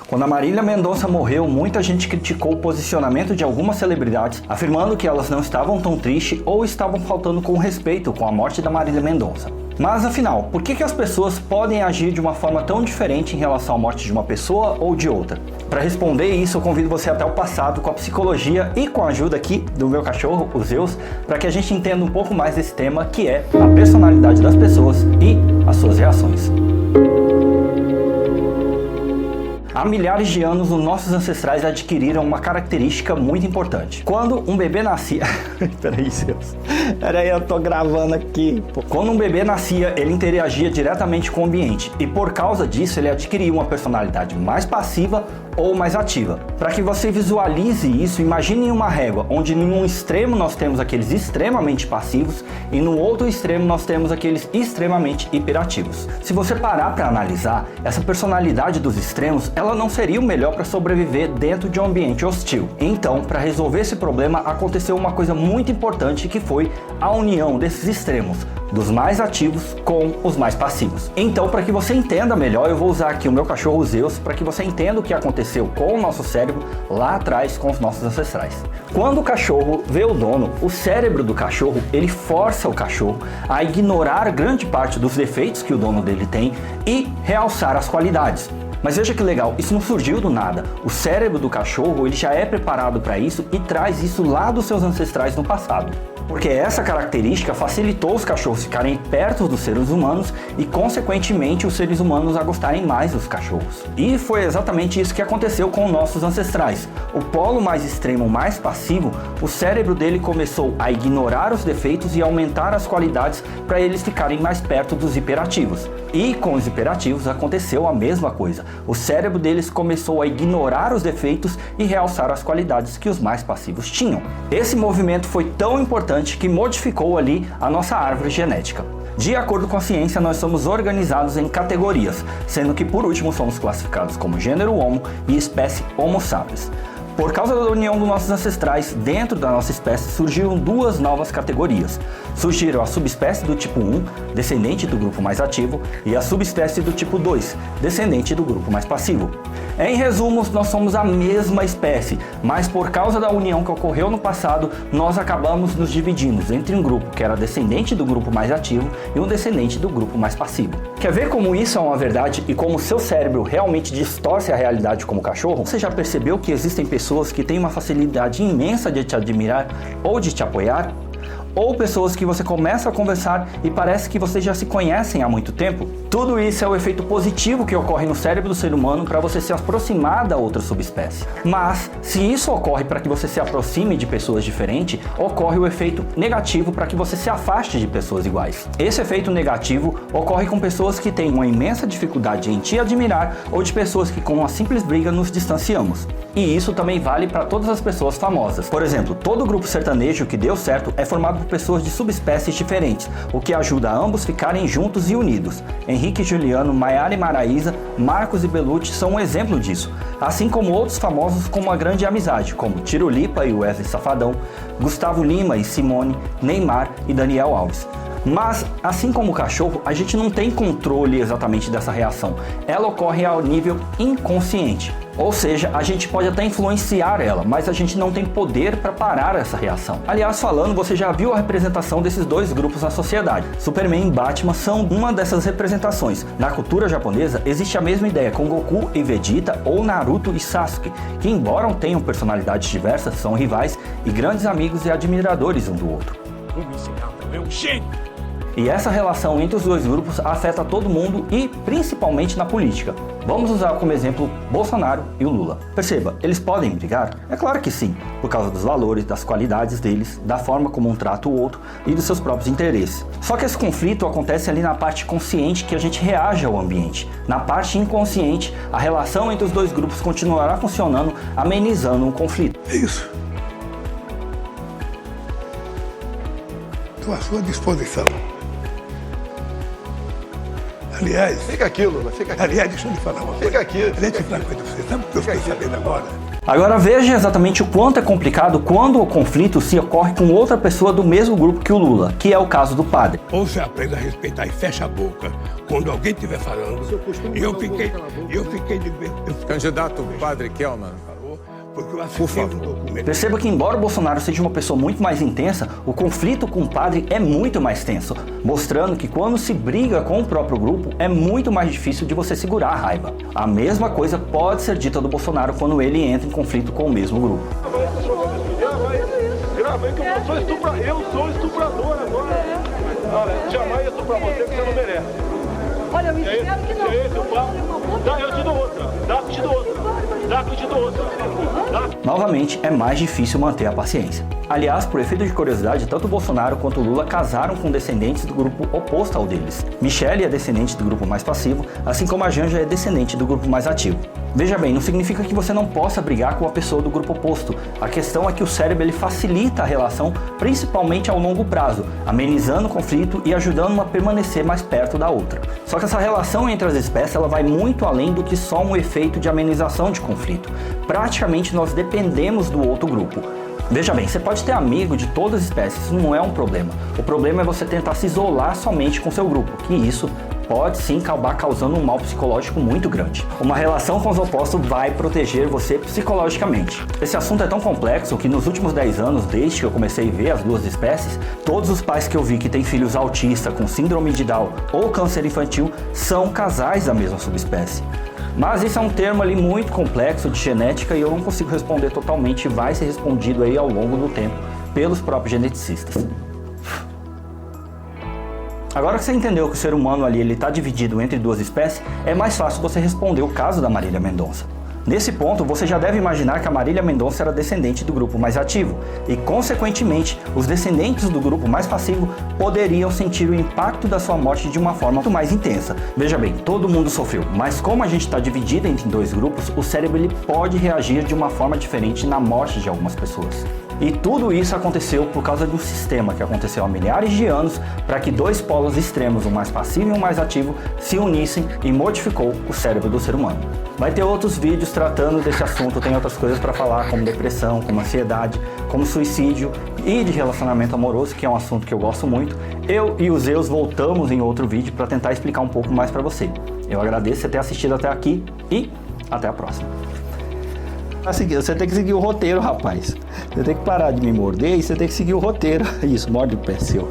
Quando a Marília Mendonça morreu, muita gente criticou o posicionamento de algumas celebridades, afirmando que elas não estavam tão tristes ou estavam faltando com respeito com a morte da Marília Mendonça. Mas afinal, por que as pessoas podem agir de uma forma tão diferente em relação à morte de uma pessoa ou de outra? Para responder isso, eu convido você até o passado com a psicologia e com a ajuda aqui do meu cachorro, o Zeus, para que a gente entenda um pouco mais desse tema, que é a personalidade das pessoas e as suas reações. Há milhares de anos, os nossos ancestrais adquiriram uma característica muito importante. Quando um bebê nascia... Peraí, Zeus. Peraí, eu tô gravando aqui. Quando um bebê nascia, ele interagia diretamente com o ambiente. E por causa disso, ele adquiria uma personalidade mais passiva ou mais ativa. Para que você visualize isso, imagine uma régua, onde em um extremo nós temos aqueles extremamente passivos e no outro extremo nós temos aqueles extremamente hiperativos. Se você parar para analisar, essa personalidade dos extremos, ela não seria o melhor para sobreviver dentro de um ambiente hostil. Então, para resolver esse problema, aconteceu uma coisa muito importante, que foi a união desses extremos, dos mais ativos com os mais passivos. Então, para que você entenda melhor, eu vou usar aqui o meu cachorro Zeus, para que você entenda o que aconteceu com o nosso cérebro lá atrás com os nossos ancestrais. Quando o cachorro vê o dono, o cérebro do cachorro, ele força o cachorro a ignorar grande parte dos defeitos que o dono dele tem e realçar as qualidades. Mas veja que legal, isso não surgiu do nada. O cérebro do cachorro, ele já é preparado para isso e traz isso lá dos seus ancestrais no passado. Porque essa característica facilitou os cachorros ficarem perto dos seres humanos e, consequentemente, os seres humanos a gostarem mais dos cachorros. E foi exatamente isso que aconteceu com nossos ancestrais. O polo mais extremo, mais passivo, o cérebro dele começou a ignorar os defeitos e aumentar as qualidades para eles ficarem mais perto dos hiperativos. E com os hiperativos aconteceu a mesma coisa. O cérebro deles começou a ignorar os defeitos e realçar as qualidades que os mais passivos tinham. Esse movimento foi tão importante que modificou ali a nossa árvore genética. De acordo com a ciência, nós somos organizados em categorias, sendo que por último somos classificados como gênero Homo e espécie Homo sapiens. Por causa da união dos nossos ancestrais, dentro da nossa espécie surgiram duas novas categorias. Surgiram a subespécie do tipo 1, descendente do grupo mais ativo, e a subespécie do tipo 2, descendente do grupo mais passivo. Em resumo, nós somos a mesma espécie, mas por causa da união que ocorreu no passado, nós acabamos nos dividindo entre um grupo que era descendente do grupo mais ativo e um descendente do grupo mais passivo. Quer ver como isso é uma verdade e como seu cérebro realmente distorce a realidade como cachorro? Você já percebeu que existem pessoas que têm uma facilidade imensa de te admirar ou de te apoiar? Ou pessoas que você começa a conversar e parece que vocês já se conhecem há muito tempo? Tudo isso é o efeito positivo que ocorre no cérebro do ser humano para você se aproximar da outra subespécie. Mas, se isso ocorre para que você se aproxime de pessoas diferentes, ocorre o efeito negativo para que você se afaste de pessoas iguais. Esse efeito negativo ocorre com pessoas que têm uma imensa dificuldade em te admirar ou de pessoas que com uma simples briga nos distanciamos. E isso também vale para todas as pessoas famosas. Por exemplo, todo grupo sertanejo que deu certo é formado por pessoas de subespécies diferentes, o que ajuda a ambos ficarem juntos e unidos. Henrique e Juliano, Maiara e Maraísa, Marcos e Belucci são um exemplo disso, assim como outros famosos com uma grande amizade, como Tiro Lipa e Wesley Safadão, Gustavo Lima e Simone, Neymar e Daniel Alves. Mas, assim como o cachorro, a gente não tem controle exatamente dessa reação. Ela ocorre ao nível inconsciente. Ou seja, a gente pode até influenciar ela, mas a gente não tem poder para parar essa reação. Aliás, falando, você já viu a representação desses dois grupos na sociedade. Superman e Batman são uma dessas representações. Na cultura japonesa, existe a mesma ideia com Goku e Vegeta ou Naruto e Sasuke, que embora tenham personalidades diversas, são rivais e grandes amigos e admiradores um do outro. O miserável é um gênio! E essa relação entre os dois grupos afeta todo mundo e principalmente na política. Vamos usar como exemplo Bolsonaro e o Lula. Perceba, eles podem brigar? É claro que sim, por causa dos valores, das qualidades deles, da forma como um trata o outro e dos seus próprios interesses. Só que esse conflito acontece ali na parte consciente, que a gente reage ao ambiente. Na parte inconsciente, a relação entre os dois grupos continuará funcionando, amenizando o conflito. É isso. Estou à sua disposição. Aliás, Fica aqui, Lula, fica aqui. aliás, deixa eu lhe falar uma coisa. Fica aqui. Deixa eu falar uma coisa pra você. Sabe o que eu fiquei sabendo agora? Agora veja exatamente o quanto é complicado quando o conflito se ocorre com outra pessoa do mesmo grupo que o Lula, que é o caso do padre. Ou você aprende a respeitar e fecha a boca quando alguém estiver falando. E eu fiquei de ver. Candidato Padre Kelman. Porque eu assisti um documento. Perceba que, embora o Bolsonaro seja uma pessoa muito mais intensa, o conflito com o padre é muito mais tenso, mostrando que quando se briga com o próprio grupo, é muito mais difícil de você segurar a raiva. A mesma coisa pode ser dita do Bolsonaro quando ele entra em conflito com o mesmo grupo. Grava aí que eu sou estuprador agora. Olha, jamais isso pra você que você não merece. Olha, eu espero que não. Eu te dou outra. Dá que eu te dou outra. Dá que eu te dou outra. Novamente, é mais difícil manter a paciência. Aliás, por efeito de curiosidade, tanto o Bolsonaro quanto o Lula casaram com descendentes do grupo oposto ao deles. Michele é descendente do grupo mais passivo, assim como a Janja é descendente do grupo mais ativo. Veja bem, não significa que você não possa brigar com a pessoa do grupo oposto. A questão é que o cérebro ele facilita a relação, principalmente ao longo prazo, amenizando o conflito e ajudando uma a permanecer mais perto da outra. Só que essa relação entre as espécies ela vai muito além do que só um efeito de amenização de conflito. Praticamente nós dependemos do outro grupo. Veja bem, você pode ter amigo de todas as espécies, isso não é um problema. O problema é você tentar se isolar somente com seu grupo, que isso pode sim acabar causando um mal psicológico muito grande. Uma relação com os opostos vai proteger você psicologicamente. Esse assunto é tão complexo que nos últimos 10 anos, desde que eu comecei a ver as duas espécies, todos os pais que eu vi que têm filhos autistas com síndrome de Down ou câncer infantil são casais da mesma subespécie. Mas isso é um termo ali muito complexo de genética e eu não consigo responder totalmente, vai ser respondido aí ao longo do tempo pelos próprios geneticistas. Agora que você entendeu que o ser humano ali está dividido entre duas espécies, é mais fácil você responder o caso da Marília Mendonça. Nesse ponto, você já deve imaginar que a Marília Mendonça era descendente do grupo mais ativo e, consequentemente, os descendentes do grupo mais passivo poderiam sentir o impacto da sua morte de uma forma muito mais intensa. Veja bem, todo mundo sofreu, mas como a gente está dividido entre dois grupos, o cérebro ele pode reagir de uma forma diferente na morte de algumas pessoas. E tudo isso aconteceu por causa de um sistema que aconteceu há milhares de anos para que dois polos extremos, o mais passivo e o mais ativo, se unissem e modificou o cérebro do ser humano. Vai ter outros vídeos tratando desse assunto, tem outras coisas para falar, como depressão, como ansiedade, como suicídio e de relacionamento amoroso, que é um assunto que eu gosto muito. Eu e o Zeus voltamos em outro vídeo para tentar explicar um pouco mais para você. Eu agradeço você ter assistido até aqui e até a próxima. Você tem que seguir o roteiro, rapaz. Você tem que parar de me morder e você tem que seguir o roteiro. Isso, morde o pé seu.